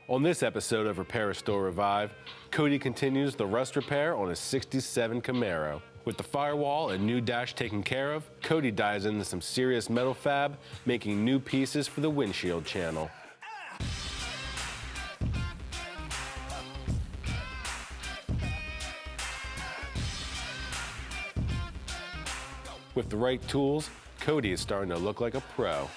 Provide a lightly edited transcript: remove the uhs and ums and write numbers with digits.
On this episode of Repair, Restore, Revive, Cody continues the rust repair on his '67 Camaro. With the firewall and new dash taken care of, Cody dives into some serious metal fab, making new pieces for the windshield channel. With the right tools, Cody is starting to look like a pro.